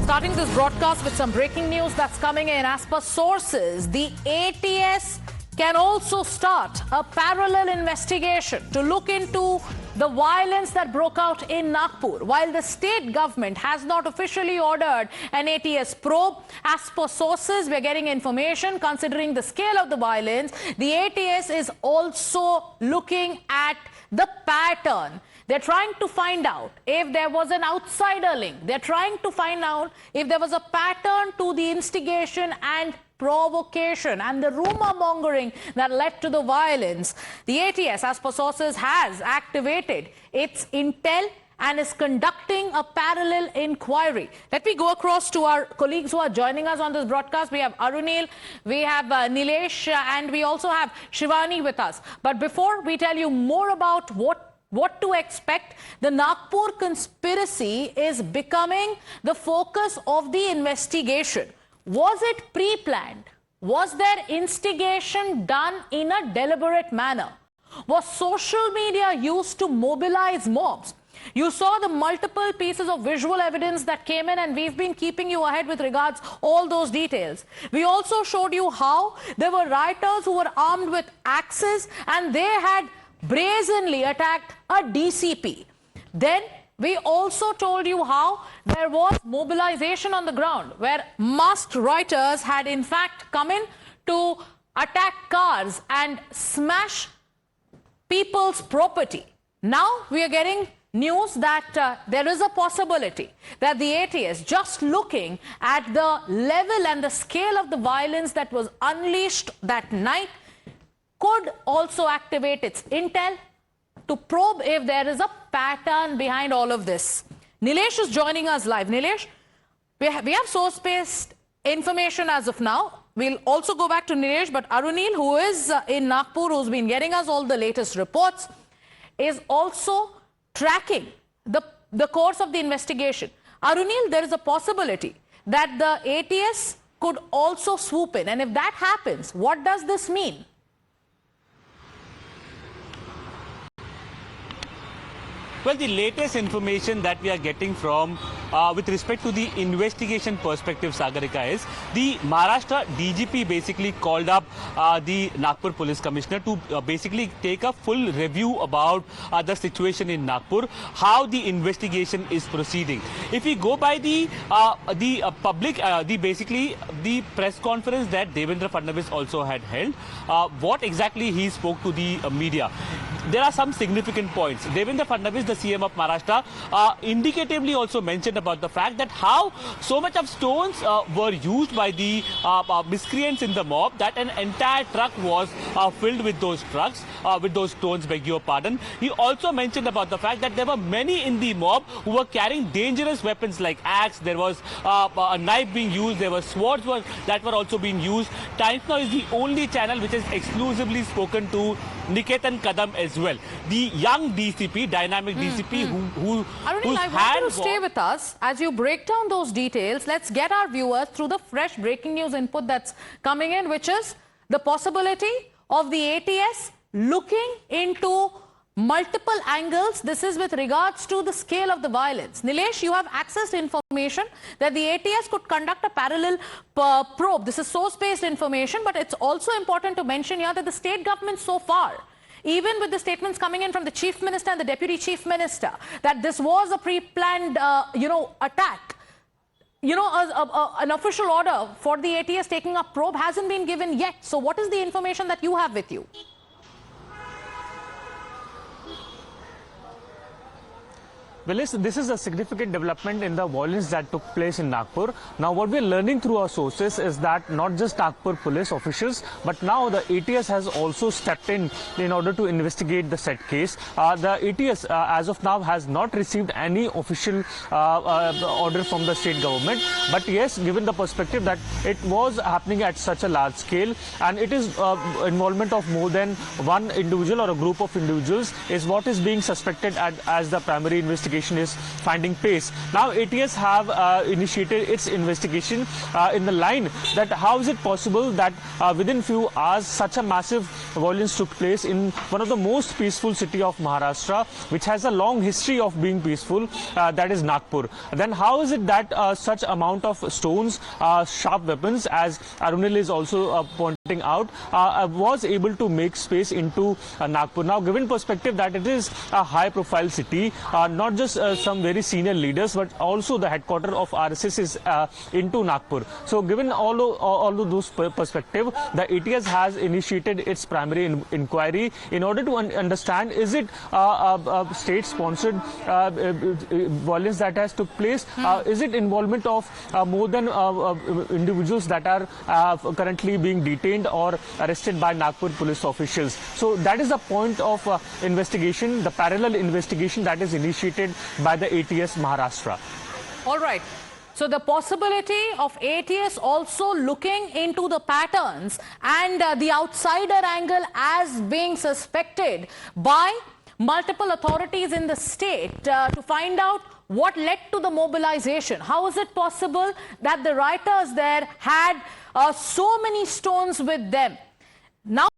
Starting this broadcast with some breaking news that's coming in. As per sources, the ATS can also start a parallel investigation to look into the violence that broke out in Nagpur. While the state government has not officially ordered an ATS probe, as per sources, we're getting information considering the scale of the violence. The ATS is also looking at the pattern. They're trying to find out if there was an outsider link. They're trying to find out if there was a pattern to the instigation and provocation and the rumor mongering that led to the violence. The ATS, as per sources, has activated its intel and is conducting a parallel inquiry. Let me go across to our colleagues who are joining us on this broadcast. We have Arunil, we have Nilesh, and we also have Shivani with us. But before we tell you more about what to expect, the Nagpur conspiracy is becoming the focus of the investigation. Was it pre-planned? Was there instigation done in a deliberate manner? Was social media used to mobilize mobs? You saw the multiple pieces of visual evidence that came in, and we've been keeping you ahead with regards all those details. We also showed you how there were rioters who were armed with axes and they had brazenly attacked a DCP. Then we also told you how there was mobilization on the ground where masked rioters had in fact come in to attack cars and smash people's property. Now we are getting news that there is a possibility that the ATS, just looking at the level and the scale of the violence that was unleashed that night, could also activate its intel to probe if there is a pattern behind all of this. Nilesh is joining us live. Nilesh, we have source-based information as of now. We'll also go back to Nilesh, but Arunil, who is in Nagpur, who's been getting us all the latest reports, is also tracking the course of the investigation. Arunil, there is a possibility that the ATS could also swoop in. And if that happens, what does this mean? Well, the latest information that we are getting from with respect to the investigation perspective, Sagarika, is the Maharashtra DGP basically called up the Nagpur Police Commissioner to basically take a full review about the situation in Nagpur, how the investigation is proceeding. If we go by the press conference that Devendra Fadnavis also had held, what exactly he spoke to the media. There are some significant points. Devendra Fadnavis, the CM of Maharashtra, indicatively also mentioned about the fact that how so much of stones were used by the miscreants in the mob that an entire truck was filled with those stones, beg your pardon. He also mentioned about the fact that there were many in the mob who were carrying dangerous weapons like axe. There was a knife being used. There were swords that were also being used. Times Now is the only channel which has exclusively spoken to Niketan Kadam as well, the young DCP, dynamic DCP who Arunil, I want you to stay with us as you break down those details. Let's get our viewers through the fresh breaking news input that's coming in, which is the possibility of the ATS looking into multiple angles. This is with regards to the scale of the violence. Nilesh, you have access to information that the ATS could conduct a parallel probe. This is source-based information, but it's also important to mention here that the state government so far, even with the statements coming in from the Chief Minister and the Deputy Chief Minister, that this was a pre-planned, attack, an official order for the ATS taking a probe hasn't been given yet. So what is the information that you have with you? Well, this is a significant development in the violence that took place in Nagpur. Now, what we're learning through our sources is that not just Nagpur police officials, but now the ATS has also stepped in order to investigate the said case. The ATS, as of now, has not received any official order from the state government. But yes, given the perspective that it was happening at such a large scale, and it is involvement of more than one individual or a group of individuals is what is being suspected as the primary investigation investigation is finding pace. Now ATS have initiated its investigation in the line that how is it possible that within few hours such a massive violence took place in one of the most peaceful city of Maharashtra, which has a long history of being peaceful, that is Nagpur. Then how is it that such amount of stones, sharp weapons, as Arunil is also pointing out, was able to make space into Nagpur. Now, given perspective that it is a high-profile city, not just some very senior leaders, but also the headquarters of RSS is into Nagpur. So, given all of those perspective, the ATS has initiated its primary inquiry in order to understand is it state-sponsored violence that has took place? Is it involvement of more than individuals that are currently being detained or arrested by Nagpur police officials? So that is the point of investigation, the parallel investigation that is initiated by the ATS Maharashtra. All right. So the possibility of ATS also looking into the patterns and the outsider angle as being suspected by multiple authorities in the state to find out what led to the mobilization. How is it possible that the rioters there had so many stones with them? Now